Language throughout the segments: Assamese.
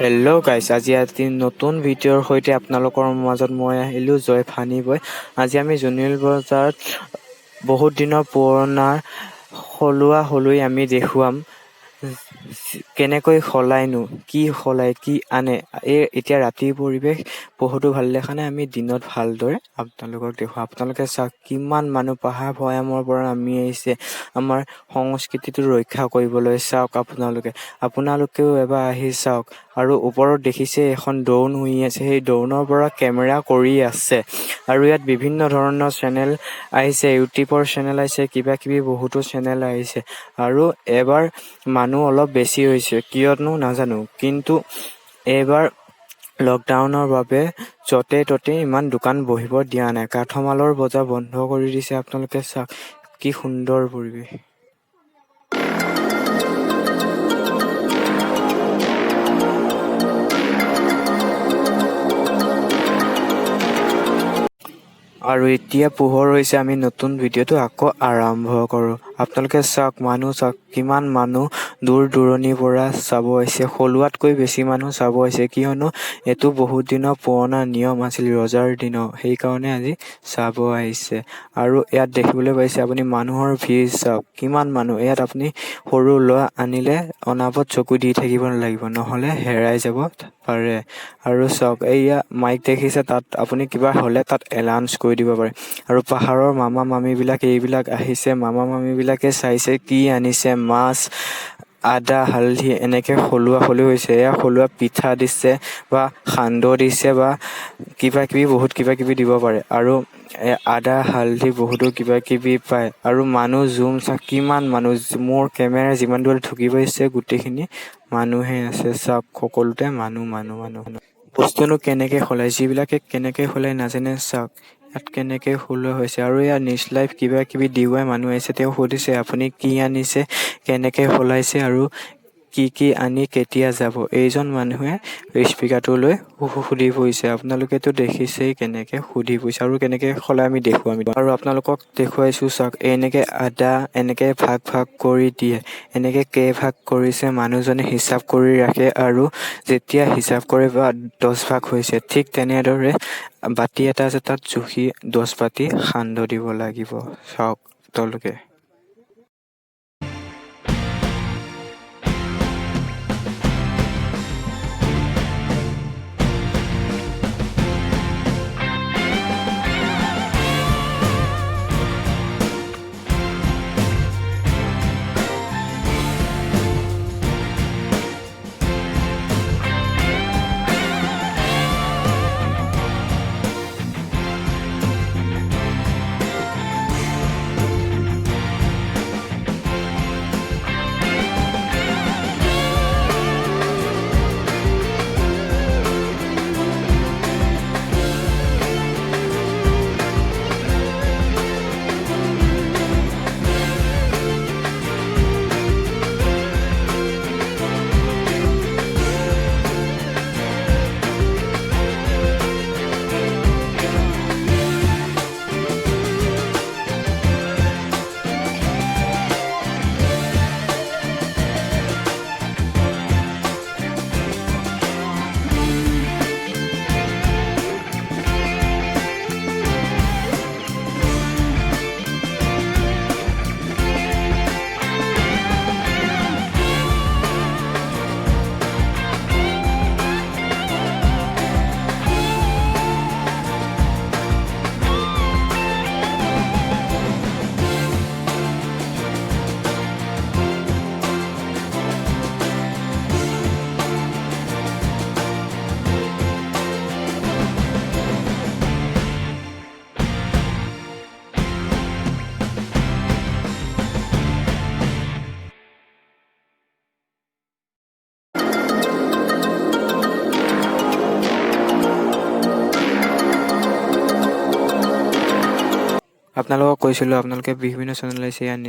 হেল্ল' গাইছ, আজি এটি নতুন ভিডিঅ'ৰ সৈতে আপোনালোকৰ মাজত মই আহিলোঁ জয় ফানি বয়। আজি আমি জুনিয়ৰ বজাৰত বহুত দিনৰ পুৰণা সলোই আমি দেখুৱাম। কেনেকৈ সলাইনো, কি সলাই কি আনে। এতিয়া ৰাতিৰ পৰিৱেশ বহুতো ভাল দেখা নাই, আমি দিনত ভালদৰে আপোনালোকক দেখুৱাম। আপোনালোকে চাওক, কিমান মানুহ পাহাৰ ভৈয়ামৰ পৰা নামি আহিছে আমাৰ সংস্কৃতিটো ৰক্ষা কৰিবলৈ। চাওক, আপোনালোকেও এবাৰ আহি চাওক। আৰু ওপৰত দেখিছে এখন ড্ৰোন উৰি আছে, সেই ড্ৰোনৰ পৰা কেমেৰা কৰি আছে। আৰু ইয়াত বিভিন্ন ধৰণৰ চেনেল আহিছে, ইউটিউবৰ চেনেল আহিছে, কিবা কিবি বহুতো চেনেল আহিছে। আৰু এবাৰ মানুহ অলপ বেছি হৈছে, কিয়নো নাজানো, কিন্তু এইবাৰ লকডাউনৰ বাবে য'তে ত'তে ইমান দোকান বহিব দিয়া নাই। কাঠমালৰ বজাৰ বন্ধ কৰি দিছে। আপোনালোকে চাওক, কি সুন্দৰ পৰিৱেশ। আৰু এতিয়া পোহৰ হৈছে, আমি নতুন ভিডিঅ'টো আকৌ আৰম্ভ কৰোঁ। আপোনালোকে চাওক, কিমান মানুহ দূৰ দূৰণিৰ পৰা চাব আহিছে। সলোৱাতকৈ বেছি মানুহ চাব আহিছে, কিয়নো এইটো বহুত দিনৰ পুৰণা নিয়ম আছিল, ৰজাৰ দিনৰ। সেইকাৰণে আজি চাব আহিছে। আৰু ইয়াত দেখিবলৈ পাইছে আপুনি মানুহৰ ভিৰ চাওক, কিমান মানুহ। ইয়াত আপুনি সৰু ল'ৰা আনিলে অনাবত চকু দি থাকিব নালাগিব, নহ'লে হেৰাই যাব পাৰে। আৰু চাওক, এইয়া মাইক দেখিছে, তাত আপুনি কিবা হ'লে তাত এলাউন্স কৰি দিব পাৰে। আৰু পাহাৰৰ মামা মামীবিলাক এইবিলাক আহিছে, মামা মামীবিলাকে চাইছে কি আনিছে, মাছ, আদা, হালধি, এনেকে সলোৱা হৈছে। এয়া সলোৱা পিঠা দিছে বা সান্দহ দিছে বা বহুত কিবা কিবি দিব পাৰে। আৰু আদা হালধি বহুতো কিবা কিবি পায়। আৰু মানুহ জুম চাওক, কিমান মানুহ। মোৰ কেমেৰা যিমান দূৰ ঢুকি পাইছে, গোটেইখিনি মানুহে আছে। চাওক, সকলোতে মানুহ। বস্তুনো কেনেকে সলাই, যিবিলাকে কেনেকে সলাই নাজানে, চাওক ইয়াত কেনেকে সলোৱা হৈছে। আৰু ইয়াত নিউজ লাইভ কিবা কিবি দিওৱাই মানুহ আহিছে, তেওঁ সুধিছে আপুনি কি আনিছে, কেনেকে সলাইছে আৰু কি আনি কেতিয়া যাব। এইজন মানুহে স্পীকাৰটোলৈ সুধি ফুৰিছে। আপোনালোকেতো দেখিছেই কেনেকে সুধি ফুৰিছে আৰু কেনেকে সলাই আমি দেখুৱাম। আৰু আপোনালোকক দেখুৱাইছো, চাওক, এনেকে আদা এনেকে ভাগ কৰি দিয়ে। এনেকে কেইভাগ কৰিছে মানুহজনে হিচাপ কৰি ৰাখে। আৰু যেতিয়া হিচাপ কৰে বা 10 ভাগ হৈছে, ঠিক তেনেদৰে বাতি এটা আছে, তাত জুখি 10 বাতি সান্দহ দিব লাগিব। চাওক তেওঁলোকে। আপোনালোকক কৈছিলোঁ, আপোনালোকে বিভিন্ন চেনেল আহিছে। ইয়াৰ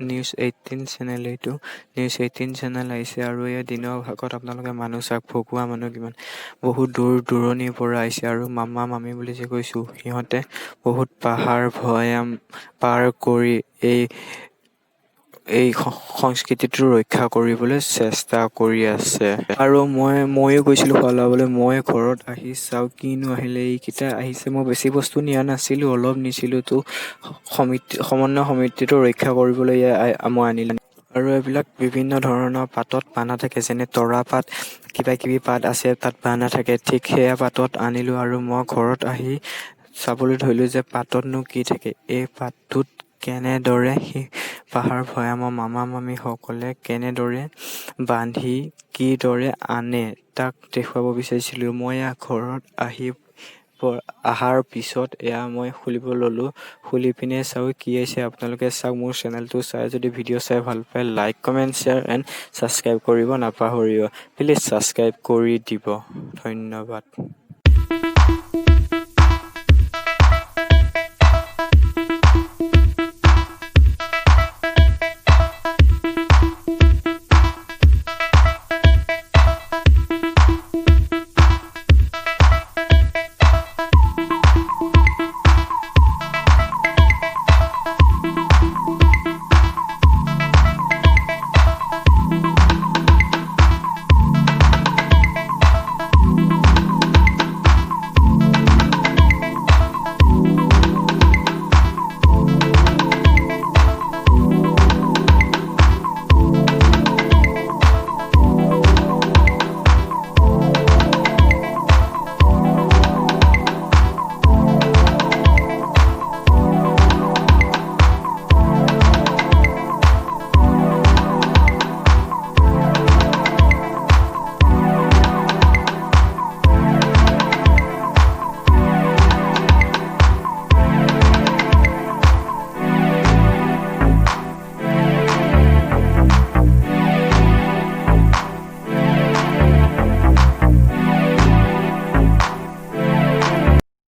নিউজ 18 চেনেল, এইটো নিউজ 18 চেনেল আহিছে। আৰু এই দিনৰ ভাগত আপোনালোকে মানুহ চাওক, ভকুৱা মানুহ কিমান, বহুত দূৰ দূৰণিৰ পৰা আহিছে। আৰু মামা মামী বুলি যে কৈছোঁ, সিহঁতে বহুত পাহাৰ ভৈয়াম পাৰ কৰি এই এই সংস্কৃতিটো ৰক্ষা কৰিবলৈ চেষ্টা কৰি আছে। আৰু ময়ো গৈছিলোঁ সলাবলৈ। মই ঘৰত আহি চাওঁ কিনো আহিলে, এইকেইটা আহিছে। মই বেছি বস্তু নিয়া নাছিলোঁ, অলপ নিছিলোঁ। তো সমন্বয় সমিতিটো ৰক্ষা কৰিবলৈ মই আনিলোঁ। আৰু এইবিলাক বিভিন্ন ধৰণৰ পাতত বান্ধা থাকে, যেনে তৰা পাত, কিবা কিবি পাত আছে তাত বান্ধা থাকে। ঠিক সেয়া পাতত আনিলোঁ আৰু মই ঘৰত আহি চাবলৈ ধৰিলোঁ যে পাততনো কি থাকে। এই পাতটোত কেনেদৰে সেই পাহাৰ ভৈয়ামৰ মামা মামীসকলে কেনেদৰে বান্ধি কিদৰে আনে তাক দেখুৱাব বিচাৰিছিলোঁ। মই ঘৰত অহাৰ পিছত এয়া মই খুলিব ল'লোঁ। খুলি পিনে চাওঁ কি আহিছে। আপোনালোকে চাওক, মোৰ চেনেলটো চাই যদি ভিডিঅ' চাই ভাল পায়, like comment share and subscribe কৰিব নাপাহৰিব। প্লিজ ছাবস্ক্ৰাইব কৰি দিব। ধন্যবাদ।